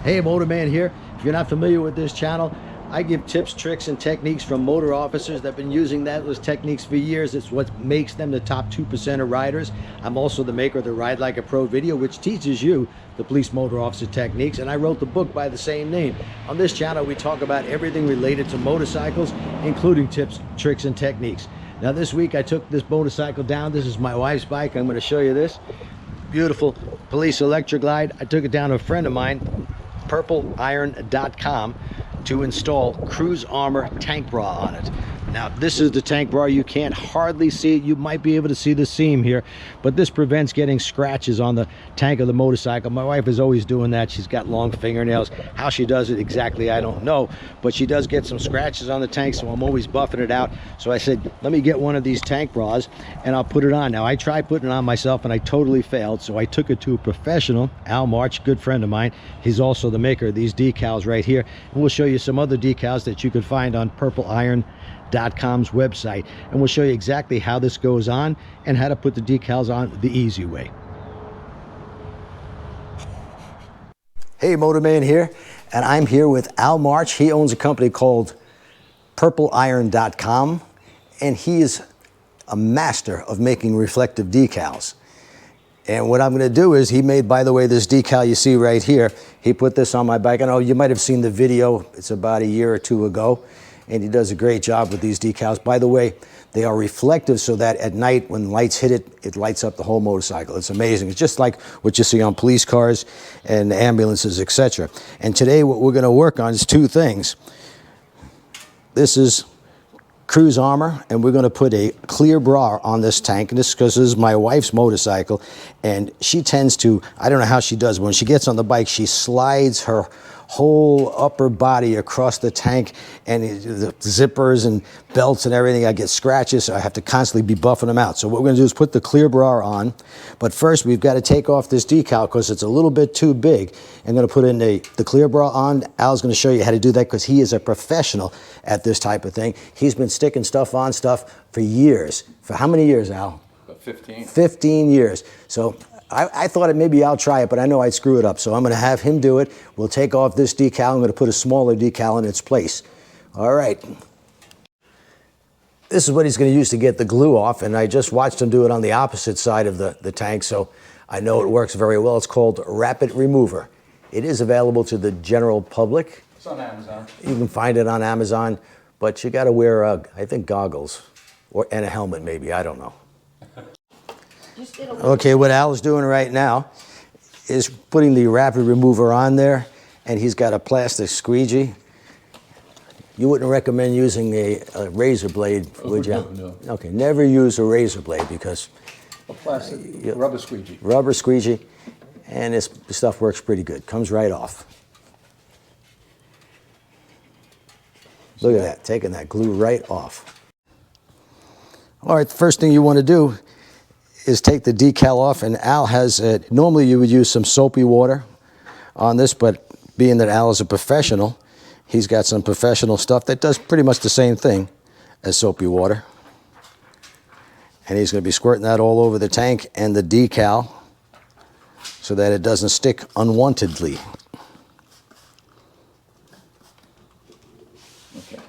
Hey, Motorman here. If you're not familiar with this channel, I give tips, tricks, and techniques from motor officers that have been using those techniques for years. It's what makes them the top 2% of riders. I'm also the maker of the Ride Like a Pro video, which teaches you the police motor officer techniques, and I wrote the book by the same name. On this channel, we talk about everything related to motorcycles, including tips, tricks, and techniques. Now, this week, I took this motorcycle down. This is my wife's bike. I'm going to show you this. Beautiful police electric glide. I took it down to a friend of mine, purpleiron.com, to install Cruise Armor tank bra on it. Now, this is the tank bra. You can't hardly see it. You might be able to see the seam here, but this prevents getting scratches on the tank of the motorcycle. My wife is always doing that. She's got long fingernails. How she does it exactly, I don't know, but she does get some scratches on the tank, so I'm always buffing it out. So I said, let me get one of these tank bras and I'll put it on. Now, I tried putting it on myself and I totally failed, so I took it to a professional, Al March, good friend of mine. He's also the maker of these decals right here, and we'll show you some other decals that you can find on purpleiron.com's website, and we'll show you exactly how this goes on and how to put the decals on the easy way. Hey, Motorman here, and I'm here with Al March. He owns a company called purpleiron.com, and he is a master of making reflective decals. And what I'm going to do is, he made, by the way, this decal you see right here. He put this on my bike. I know you might have seen the video. It's about a year or two ago. And he does a great job with these decals. By the way, they are reflective so that at night when lights hit it, it lights up the whole motorcycle. It's amazing. It's just like what you see on police cars and ambulances, etc. And today what we're going to work on is two things. This is Cruise Armor, and we're going to put a clear bra on this tank. And this is because this is my wife's motorcycle, and she tends to, I don't know how she does, when she gets on the bike, she slides her whole upper body across the tank, and the zippers and belts and everything, I get scratches, so I have to constantly be buffing them out. So what we're going to do is put the clear bra on, but first we've got to take off this decal because it's a little bit too big. I'm going to put in the clear bra on. Al's going to show you how to do that because he is a professional at this type of thing. He's been sticking stuff on stuff for years. For how many years, Al? About 15. 15 years. So I thought maybe I'll try it, but I know I'd screw it up. So I'm going to have him do it. We'll take off this decal. I'm going to put a smaller decal in its place. All right. This is what he's going to use to get the glue off, and I just watched him do it on the opposite side of the tank, so I know it works very well. It's called Rapid Remover. It is available to the general public. It's on Amazon. You can find it on Amazon, but you got to wear, I think, goggles and a helmet maybe. I don't know. Okay, what Al is doing right now is putting the Rapid Remover on there, and he's got a plastic squeegee. You wouldn't recommend using a razor blade, would you? No. Okay, never use a razor blade because A plastic rubber squeegee. Rubber squeegee, and this stuff works pretty good. Comes right off. Look at that, taking that glue right off. All right, the first thing you want to do is take the decal off, and Al has, normally you would use some soapy water on this, but being that Al is a professional, he's got some professional stuff that does pretty much the same thing as soapy water. And he's going to be squirting that all over the tank and the decal so that it doesn't stick unwantedly. Okay.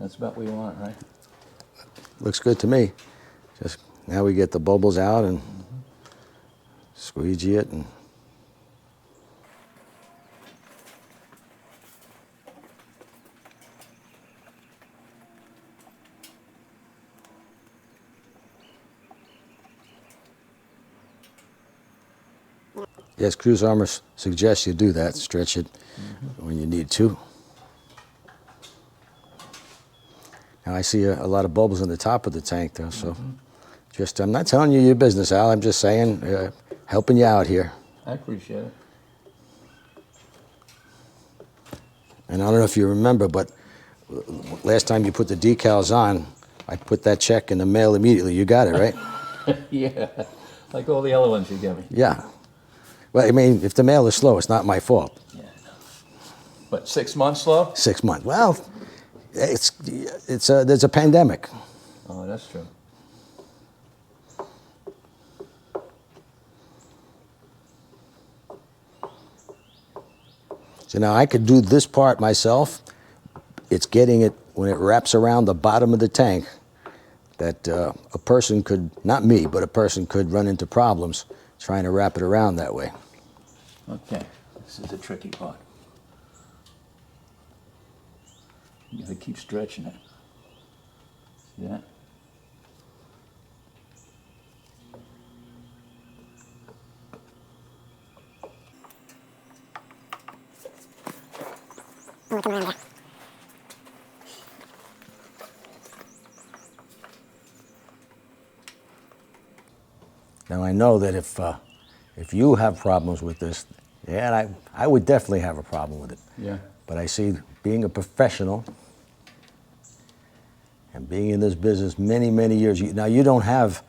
That's about what you want, right? Looks good to me. Just now we get the bubbles out and squeegee it. And yes, Cruise Armor suggests you do that, stretch it when you need to. Now I see a lot of bubbles on the top of the tank though, so just, I'm not telling you your business, Al, I'm just saying, helping you out here. I appreciate it. And I don't know if you remember, but last time you put the decals on, I put that check in the mail immediately. You got it, right? Yeah, like all the other ones you give me. Yeah. Well, I mean, if the mail is slow, it's not my fault. Yeah, I know. What, 6 months slow? 6 months. Well, there's a pandemic. Oh, that's true. So now I could do this part myself. It's getting it when it wraps around the bottom of the tank that a person could, not me, but a person could run into problems trying to wrap it around that way. Okay, this is the tricky part. You gotta keep stretching it. See that? Now I know that if you have problems with this, yeah, and I would definitely have a problem with it. Yeah. But I see, being a professional and being in this business many, many years, now you don't have,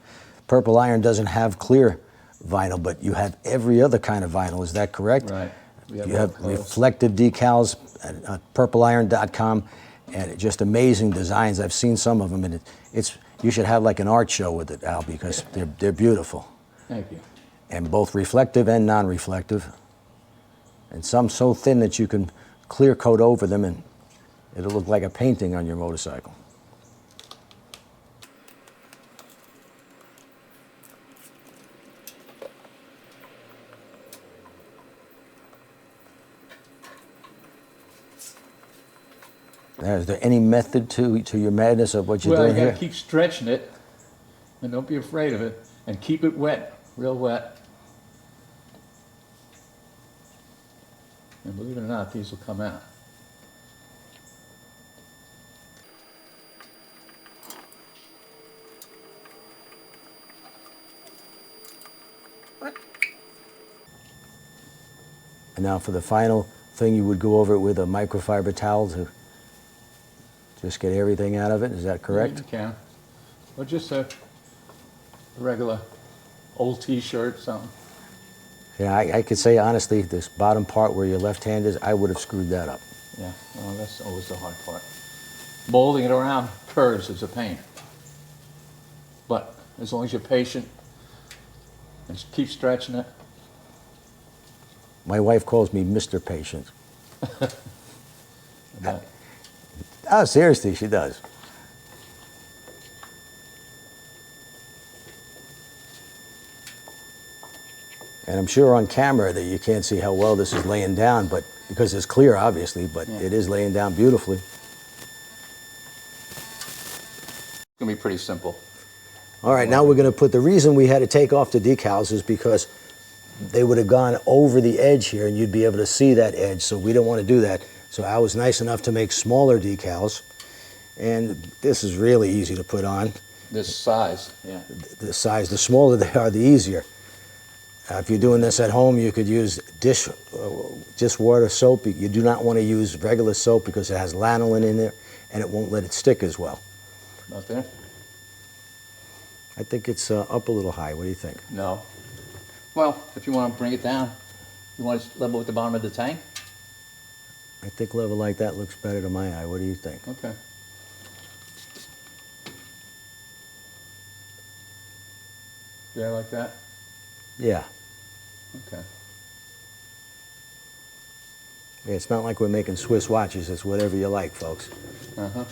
Purple Iron doesn't have clear vinyl, but you have every other kind of vinyl, is that correct? Right. We You have clothes. reflective decals at purpleiron.com, and just amazing designs. I've seen some of them, and you should have like an art show with it, Al, because they're beautiful. Thank you. And both reflective and non-reflective. And some so thin that you can clear coat over them and it'll look like a painting on your motorcycle. Now, is there any method to your madness of what you're Well, doing you here? gotta keep stretching it, and don't be afraid of it, and keep it wet, real wet. And believe it or not, these will come out. And now for the final thing, you would go over it with a microfiber towel to just get everything out of it. Is that correct? You can. Or just a regular old t-shirt, something. Yeah, I could say honestly, this bottom part where your left hand is, I would have screwed that up. Yeah, well, that's always the hard part. Molding it around curves is a pain. But as long as you're patient and keep stretching it. My wife calls me Mr. Patient. That, Oh, seriously, she does. And I'm sure on camera that you can't see how well this is laying down, but because it's clear, obviously, but Yeah. it is laying down beautifully. it's gonna be pretty simple. All right, now we're going to put, the reason we had to take off the decals is because they would have gone over the edge here and you'd be able to see that edge, so we don't want to do that. So I was nice enough to make smaller decals, and this is really easy to put on. This size, yeah. The size, the smaller they are, the easier. If you're doing this at home, you could use dishwater soap. You do not want to use regular soap because it has lanolin in there and it won't let it stick as well. Not there? I think it's up a little high. What do you think? No. Well, if you want to bring it down, you want it level with the bottom of the tank? I think level like that looks better to my eye. What do you think? Okay. Yeah, like that? Yeah. Okay. Yeah, it's not like we're making Swiss watches. It's whatever you like, folks. Uh-huh.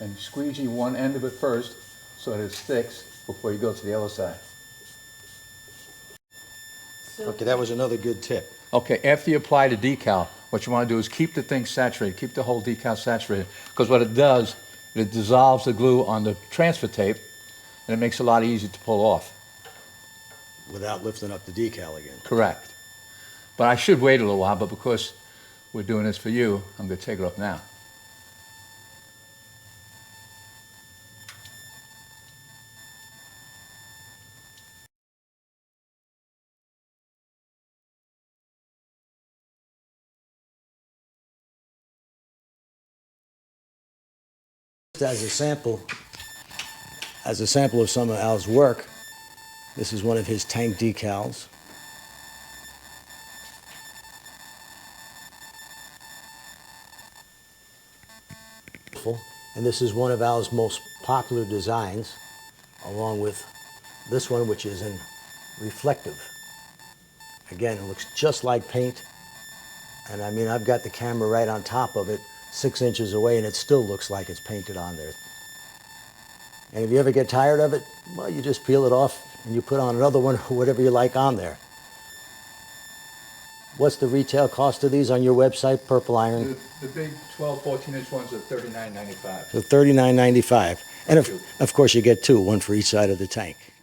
And squeegee one end of it first so that it sticks before you go to the other side. Okay, that was another good tip. Okay, after you apply the decal, what you want to do is keep the thing saturated, keep the whole decal saturated, because what it does, it dissolves the glue on the transfer tape, and it makes it a lot easier to pull off. Without lifting up the decal again. Correct. But I should wait a little while, but because we're doing this for you, I'm going to take it off now. As a sample of some of Al's work, this is one of his tank decals. And this is one of our most popular designs, along with this one, which is in reflective. Again, it looks just like paint. And I mean, I've got the camera right on top of it, 6 inches away, and it still looks like it's painted on there. And if you ever get tired of it, well, you just peel it off and you put on another one, whatever you like on there. What's the retail cost of these on your website, Purple Iron? The big 12, 14-inch ones are $39.95. So $39.95. And of course, you get two, one for each side of the tank.